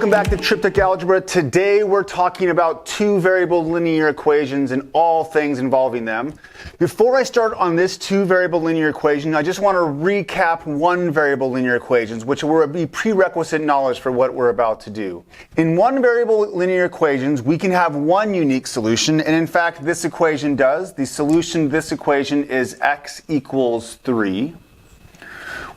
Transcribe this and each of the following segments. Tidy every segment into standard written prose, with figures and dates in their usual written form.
Welcome back to Triptych Algebra. Today we're talking about two-variable linear equations and all things involving them. Before I start on this two-variable linear equation, I just want to recap one-variable linear equations, which will be prerequisite knowledge for what we're about to do. In one-variable linear equations, we can have one unique solution, and in fact this equation does. The solution to this equation is x equals 3.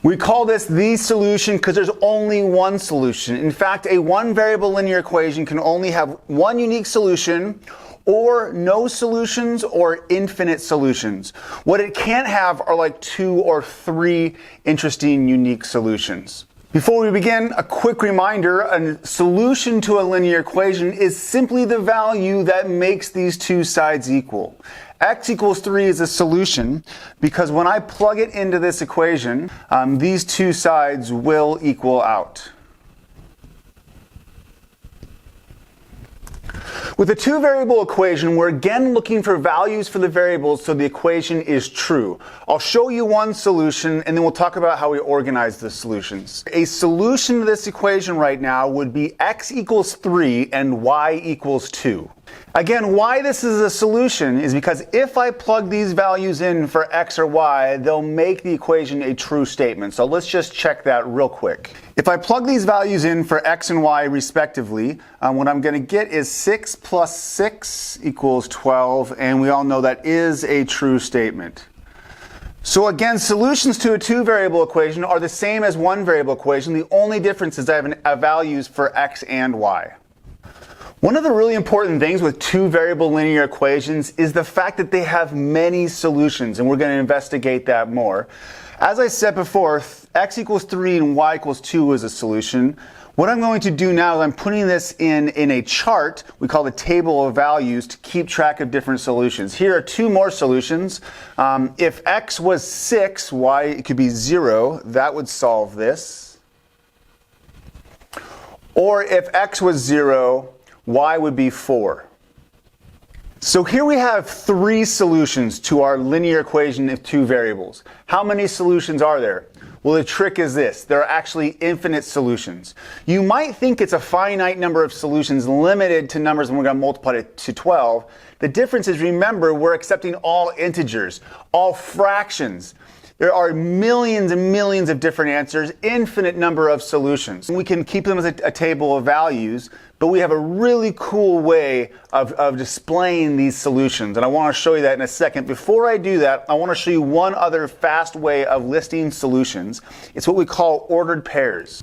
We call this the solution because there's only one solution. In fact, a one-variable linear equation can only have one unique solution, or no solutions, or infinite solutions. What it can't have are like 2 or 3 interesting unique solutions. Before we begin, a quick reminder, a solution to a linear equation is simply the value that makes these two sides equal. X equals 3 is a solution because when I plug it into this equation, these two sides will equal out. With a two-variable equation, we're again looking for values for the variables so the equation is true. I'll show you one solution and then we'll talk about how we organize the solutions. A solution to this equation right now would be x equals 3 and y equals 2. Again, why this is a solution is because if I plug these values in for x or y, they'll make the equation a true statement. So let's just check that real quick. If I plug these values in for x and y respectively, what I'm going to get is 6 plus 6 equals 12, and we all know that is a true statement. So again, solutions to a two-variable equation are the same as one-variable equation. The only difference is I have values for x and y. One of the really important things with two-variable linear equations is the fact that they have many solutions, and we're going to investigate that more. As I said before, x equals 3 and y equals 2 is a solution. What I'm going to do now is I'm putting this in a chart we call the table of values to keep track of different solutions. Here are two more solutions. If x was 6, y it could be 0. That would solve this. Or if x was 0, y would be 4. So here we have 3 solutions to our linear equation of two variables. How many solutions are there? Well, the trick is this. There are actually infinite solutions. You might think it's a finite number of solutions limited to numbers and we're going to multiply it to 12. The difference is, remember, we're accepting all integers, all fractions. There are millions and millions of different answers, infinite number of solutions. We can keep them as a table of values, but we have a really cool way of displaying these solutions. And I want to show you that in a second. Before I do that, I want to show you one other fast way of listing solutions. It's what we call ordered pairs.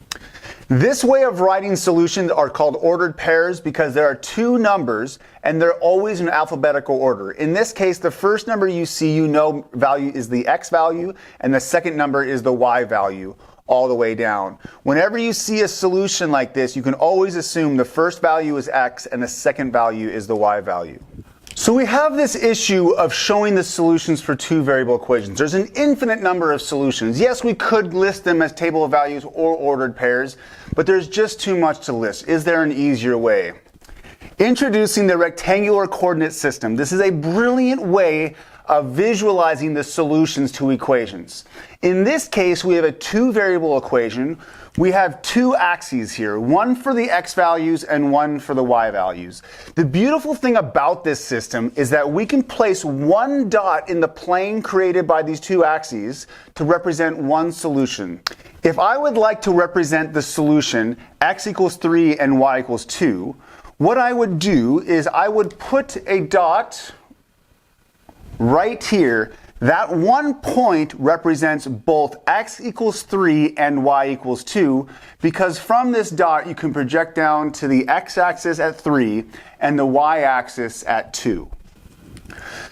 This way of writing solutions are called ordered pairs because there are two numbers and they're always in alphabetical order. In this case, the first number you see, you know, value is the x value, and the second number is the y value, all the way down. Whenever you see a solution like this, you can always assume the first value is x and the second value is the y value. So we have this issue of showing the solutions for two-variable equations. There's an infinite number of solutions. Yes, we could list them as table of values or ordered pairs, but there's just too much to list. Is there an easier way? Introducing the rectangular coordinate system. This is a brilliant way of visualizing the solutions to equations. In this case, we have a two-variable equation. We have two axes here, one for the x values and one for the y values. The beautiful thing about this system is that we can place one dot in the plane created by these two axes to represent one solution. If I would like to represent the solution x equals 3 and y equals 2, what I would do is I would put a dot right here. That one point represents both x equals 3 and y equals 2 because from this dot you can project down to the x-axis at 3 and the y-axis at 2.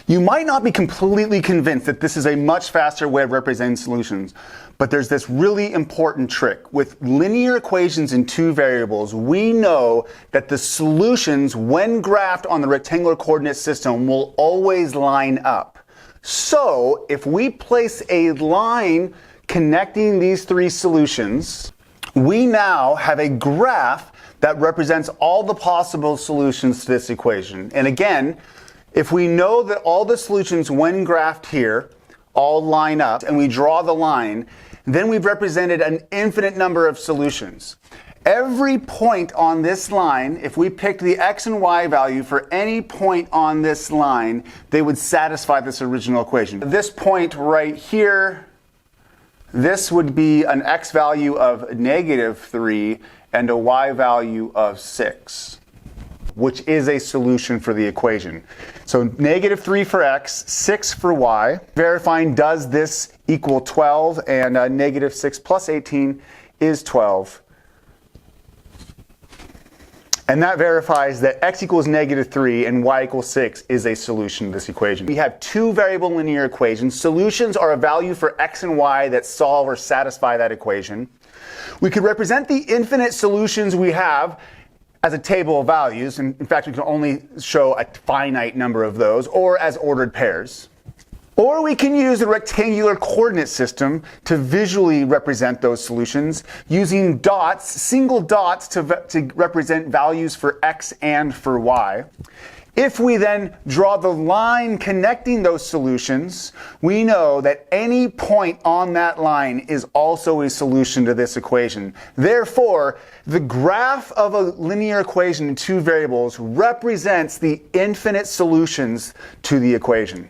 You might not be completely convinced that this is a much faster way of representing solutions, but there's this really important trick. With linear equations in two variables, we know that the solutions, when graphed on the rectangular coordinate system, will always line up. So if we place a line connecting these three solutions, we now have a graph that represents all the possible solutions to this equation. And again, if we know that all the solutions when graphed here all line up and we draw the line, then we've represented an infinite number of solutions. Every point on this line, if we picked the x and y value for any point on this line, they would satisfy this original equation. This point right here, this would be an x value of -3 and a y value of 6, which is a solution for the equation. So -3 for x, 6 for y. Verifying does this equal 12, and -6 plus 18 is 12. And that verifies that x equals -3 and y equals 6 is a solution to this equation. We have two variable linear equations. Solutions are a value for x and y that solve or satisfy that equation. We could represent the infinite solutions we have as a table of values. And in fact, we can only show a finite number of those, or as ordered pairs. Or we can use the rectangular coordinate system to visually represent those solutions using dots, single dots to represent values for x and for y. If we then draw the line connecting those solutions, we know that any point on that line is also a solution to this equation. Therefore, the graph of a linear equation in two variables represents the infinite solutions to the equation.